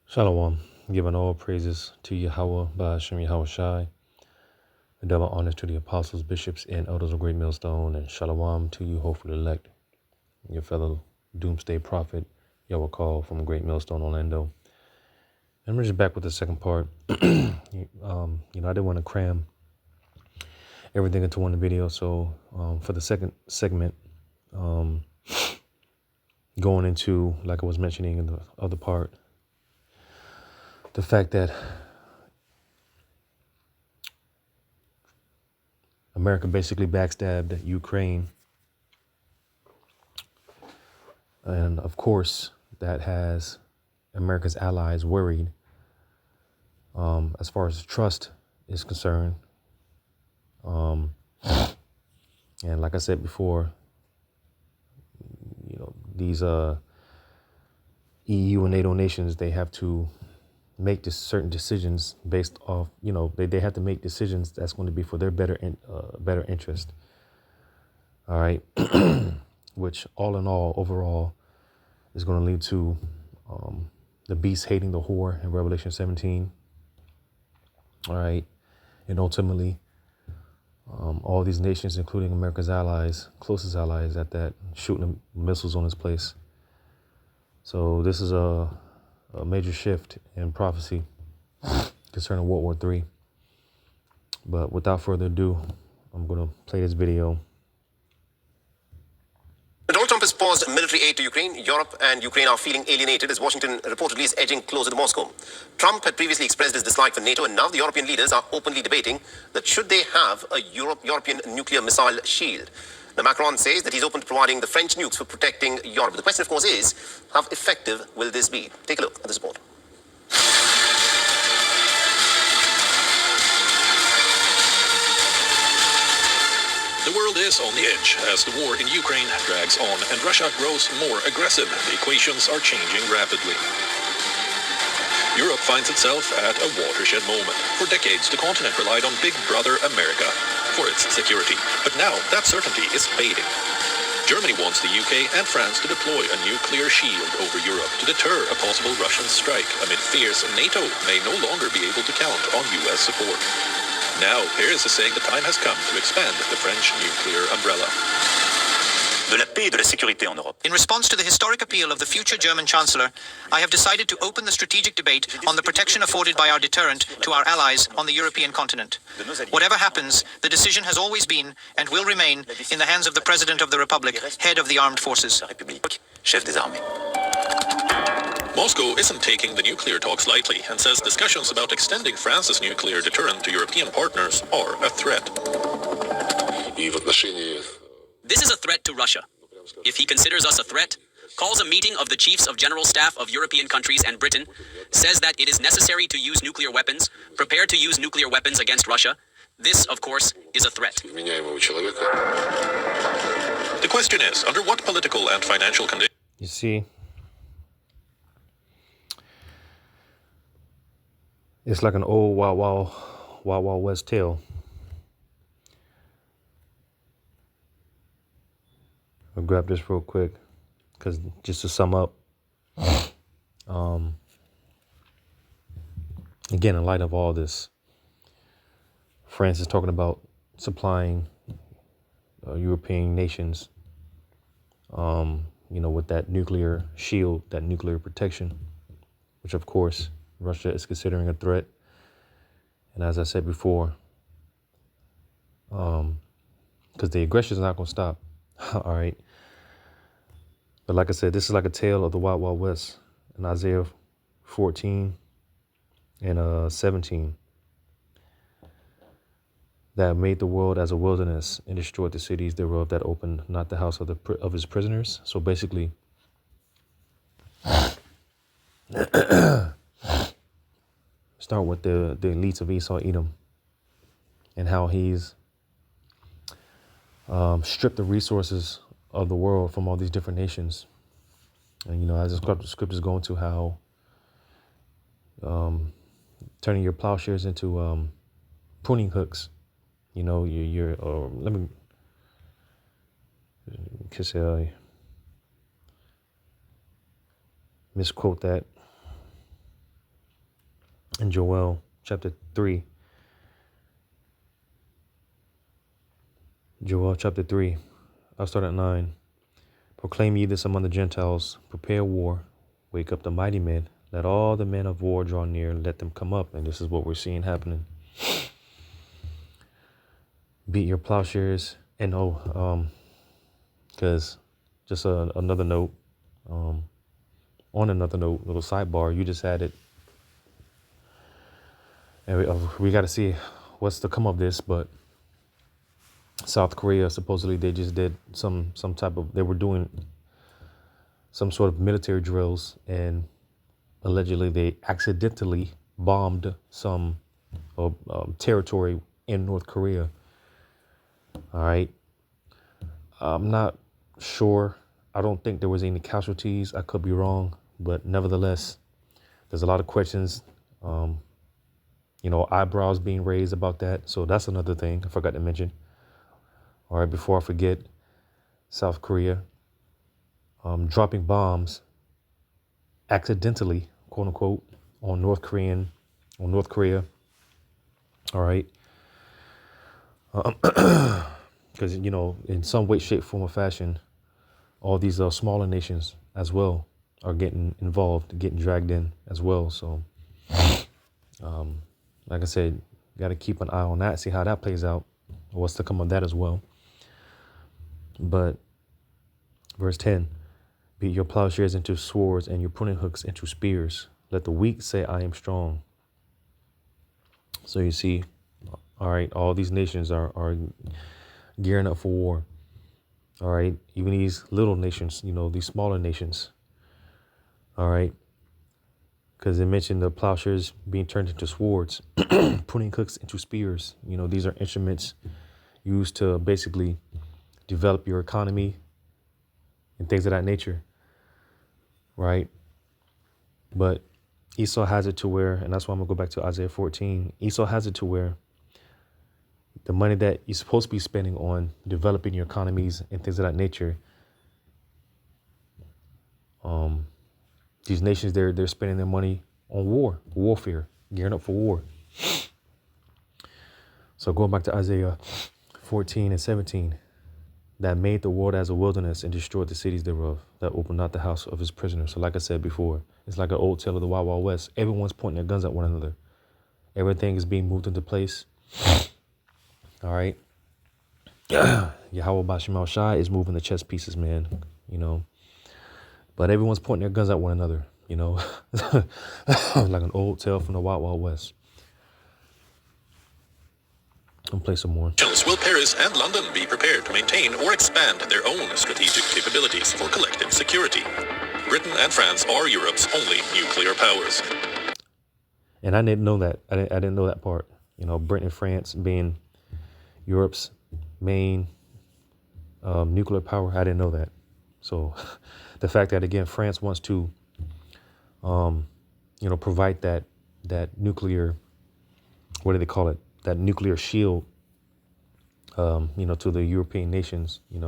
Shalom, giving all praises to Yahweh, Ba'ashem Yahweh Shai, and double honors to the apostles, bishops, and elders of Great Millstone, and Shalom to you, hopefully elect, your fellow doomsday prophet, Yahweh call from Great Millstone, Orlando. And we're just back with the second part. I didn't want to cram everything into one video, so for the second segment, going into, like I was mentioning in the other part, the fact that America basically backstabbed Ukraine. And of course, that has America's allies worried as far as trust is concerned. And like I said before, these EU and NATO nations, they have to make certain decisions based off, they have to make decisions that's going to be for their better interest. All right. Which all in all, overall, is going to lead to the beast hating the whore in Revelation 17. All right. And ultimately, all these nations, including America's allies, closest allies at that, shooting missiles on his place. So this is a major shift in prophecy concerning World War III. But without further ado, I'm going to play this video. Donald Trump has paused military aid to Ukraine. Europe and Ukraine are feeling alienated as Washington reportedly is edging closer to Moscow. Trump had previously expressed his dislike for NATO, and now the European leaders are openly debating that should they have a European nuclear missile shield. Now, Macron says that he's open to providing the French nukes for protecting Europe. The question, of course, is how effective will this be? Take a look at this report. The world is on the edge as the war in Ukraine drags on and Russia grows more aggressive. The equations are changing rapidly. Europe finds itself at a watershed moment. For decades, the continent relied on Big Brother America for its security. But now that certainty is fading. Germany wants the UK and France to deploy a nuclear shield over Europe to deter a possible Russian strike. Amid fears, NATO may no longer be able to count on US support. Now, Paris is saying the time has come to expand the French nuclear umbrella. De la paix et de la sécurité en Europe. In response to the historic appeal of the future German Chancellor, I have decided to open the strategic debate on the protection afforded by our deterrent to our allies on the European continent. Whatever happens, the decision has always been and will remain in the hands of the President of the Republic, head of the armed forces. Chef des armées. Moscow isn't taking the nuclear talks lightly and says discussions about extending France's nuclear deterrent to European partners are a threat. This is a threat to Russia. If he considers us a threat, calls a meeting of the chiefs of general staff of European countries and Britain, says that it is necessary to use nuclear weapons, prepared to use nuclear weapons against Russia, this, of course, is a threat. The question is, under what political and financial conditions? You see, it's like an old Wild West tale. I'll grab this real quick, because just to sum up, again, in light of all this, France is talking about supplying European nations, with that nuclear shield, that nuclear protection, which of course Russia is considering a threat. And as I said before, because the aggression is not going to stop. All right. But like I said, this is like a tale of the Wild Wild West in Isaiah 14 and 17. That made the world as a wilderness and destroyed the cities thereof, that opened not the house of his prisoners. So basically, start with the elites of Esau, Edom, and how he's stripped the resources of the world from all these different nations. And, as the scriptures go into how turning your plowshares into pruning hooks. Let me just misquote that. in Joel chapter 3. Joel chapter 3. I'll start at 9. Proclaim ye this among the Gentiles. Prepare war. Wake up the mighty men. Let all the men of war draw near. Let them come up. And this is what we're seeing happening. Beat your plowshares. And because just another note, on another note, little sidebar, you just had it. And we got to see what's to come of this, but South Korea, supposedly they just did some type of, they were doing some sort of military drills, and allegedly they accidentally bombed some territory in North Korea. All right. I'm not sure. I don't think there was any casualties. I could be wrong, but nevertheless, there's a lot of questions, eyebrows being raised about that. So that's another thing I forgot to mention. All right, before I forget, South Korea dropping bombs accidentally, quote unquote, on North Korea. All right. Because, in some way, shape, form, or fashion, all these smaller nations as well are getting involved, getting dragged in as well. So, like I said, got to keep an eye on that, see how that plays out, what's to come of that as well. But verse 10, beat your plowshares into swords and your pruning hooks into spears. Let the weak say, I am strong. So you see, all right, all these nations are gearing up for war. All right, even these little nations, these smaller nations. All right, because they mentioned the plowshares being turned into swords, pruning hooks into spears. These are instruments used to basically develop your economy and things of that nature, right? But Esau has it to where, and that's why I'm gonna go back to Isaiah 14. Esau has it to where the money that you're supposed to be spending on developing your economies and things of that nature, these nations, they're spending their money on warfare, gearing up for war. So going back to Isaiah 14 and 17. That made the world as a wilderness and destroyed the cities thereof, that opened not the house of his prisoners. So like I said before, it's like an old tale of the Wild Wild West. Everyone's pointing their guns at one another. Everything is being moved into place. All right. Yahweh Bashemal Shai is moving the chess pieces, man. But everyone's pointing their guns at one another, like an old tale from the Wild Wild West. I'll play some more. Will Paris and London be prepared to maintain or expand their own strategic capabilities for collective security? Britain and France are Europe's only nuclear powers. And I didn't know that. I didn't know that part. Britain and France being Europe's main nuclear power. I didn't know that. So the fact that, again, France wants to, provide that nuclear, what do they call it? That nuclear shield, to the European nations, hey,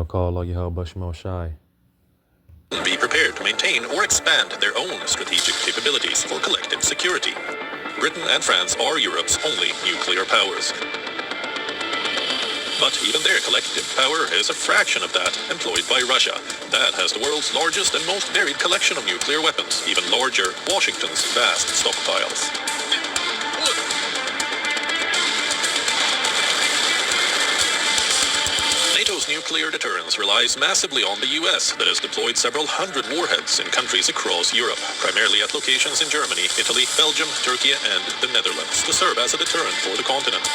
call Allah Yahweh Bashemal Shai. Be prepared to maintain or expand their own strategic capabilities for collective security. Britain and France are Europe's only nuclear powers. But even their collective power is a fraction of that employed by Russia. That has the world's largest and most varied collection of nuclear weapons, even larger, Washington's vast stockpiles. NATO's nuclear deterrence relies massively on the US, that has deployed several hundred warheads in countries across Europe, primarily at locations in Germany, Italy, Belgium, Turkey, and the Netherlands, to serve as a deterrent for the continent.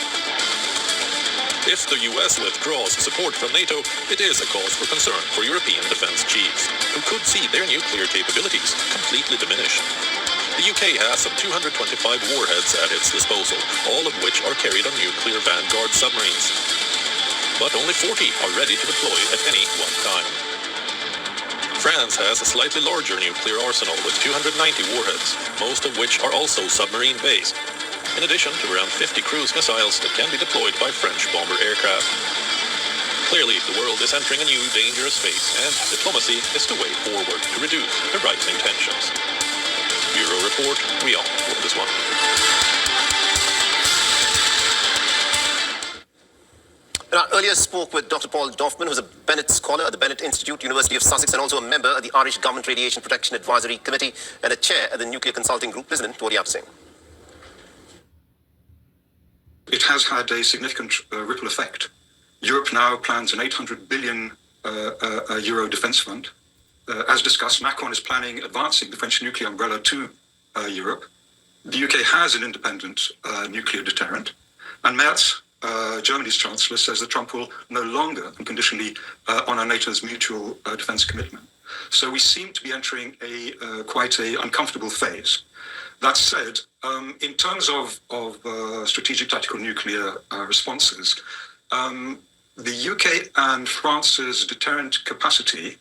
If the US withdraws support from NATO, it is a cause for concern for European defense chiefs, who could see their nuclear capabilities completely diminished. The UK has some 225 warheads at its disposal, all of which are carried on nuclear Vanguard submarines. But only 40 are ready to deploy at any one time. France has a slightly larger nuclear arsenal with 290 warheads, most of which are also submarine-based, in addition to around 50 cruise missiles that can be deployed by French bomber aircraft. Clearly, the world is entering a new dangerous phase, and diplomacy is the way forward to reduce the rising tensions. Bureau Report, we all for this one. And I earlier spoke with Dr. Paul Dorfman, who's a Bennett scholar at the Bennett Institute, University of Sussex, and also a member of the Irish Government Radiation Protection Advisory Committee and a chair at the Nuclear Consulting Group. President, what do you have to say? It has had a significant ripple effect. Europe now plans an 800 billion euro defence fund. As discussed, Macron is planning advancing the French nuclear umbrella to Europe. The UK has an independent nuclear deterrent. And Merz, Germany's chancellor, says that Trump will no longer unconditionally honour NATO's mutual defence commitment. So we seem to be entering quite an uncomfortable phase. That said, in terms of strategic tactical nuclear responses, the UK and France's deterrent capacity,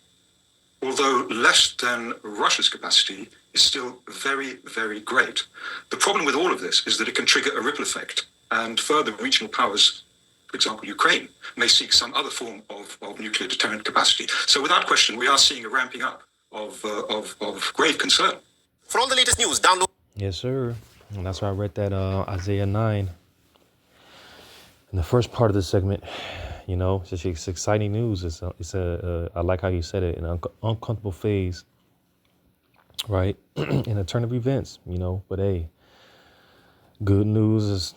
although less than Russia's capacity, is still very, very great. The problem with all of this is that it can trigger a ripple effect, and further regional powers, for example, Ukraine, may seek some other form of nuclear deterrent capacity. So without question, we are seeing a ramping up of grave concern. For all the latest news, download. Yes, sir. And that's why I read that Isaiah 9 in the first part of the segment. You know, it's exciting news. I like how you said it, an uncomfortable phase, right? In a turn of events, you know. But hey, good news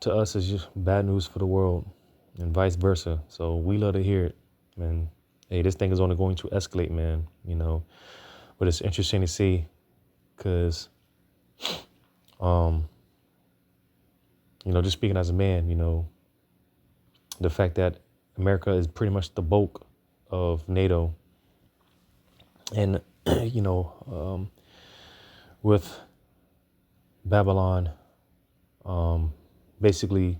to us is just bad news for the world, and vice versa. So we love to hear it, man. Hey, this thing is only going to escalate, man. You know, but it's interesting to see, because, you know, just speaking as a man, you know, the fact that America is pretty much the bulk of NATO, and you know, with Babylon basically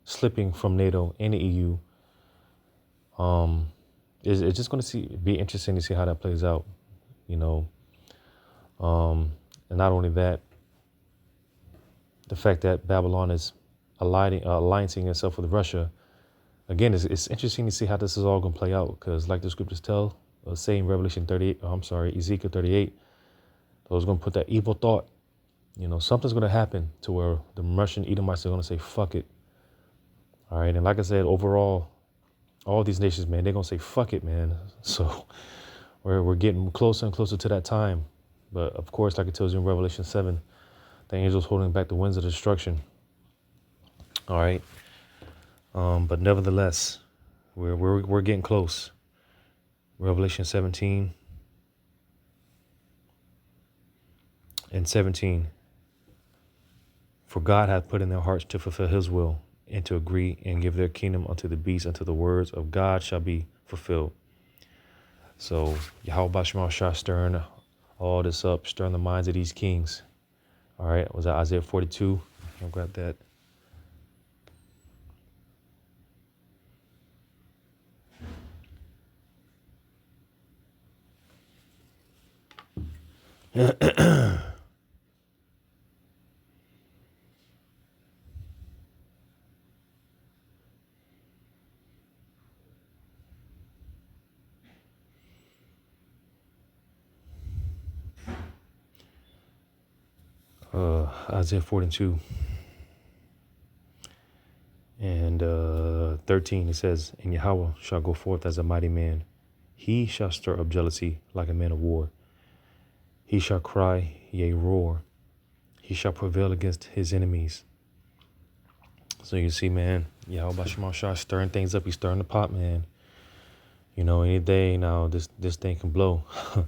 slipping from NATO and the EU, it's just going to be interesting to see how that plays out, you know. And not only that, the fact that Babylon is alliancing itself with Russia. Again, it's interesting to see how this is all going to play out, because like the scriptures say in Ezekiel 38, those going to put that evil thought, you know, something's going to happen to where the Russian Edomites are going to say, fuck it. All right. And like I said, overall, all these nations, man, they're going to say, fuck it, man. So we're getting closer and closer to that time. But of course, like it tells you in Revelation 7, the angels holding back the winds of destruction. All right. But nevertheless, we're getting close. Revelation 17 and 17. For God hath put in their hearts to fulfill his will, and to agree and give their kingdom unto the beast, until the words of God shall be fulfilled. So Yahweh Shema Shah stirring all this up, stirring the minds of these kings. All right, was that Isaiah 42? I'll grab that. Isaiah 42 and 13, it says, and Yahweh shall go forth as a mighty man. He shall stir up jealousy like a man of war. He shall cry, yea, roar. He shall prevail against his enemies. So you see, man, Yahweh Shema Shah stirring things up. He's stirring the pot, man. You know, any day now, this thing can blow. You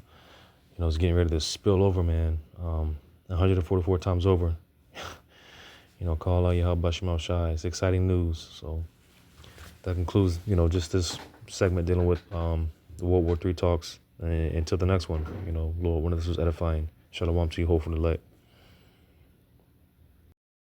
know, it's getting ready to spill over, man. 144 times over. You know, call out Yahweh Shema Shah. It's exciting news. So that concludes, you know, just this segment dealing with the World War III talks. And until the next one, you know, Lord, when this was edifying. Shalom to you, hope from the light.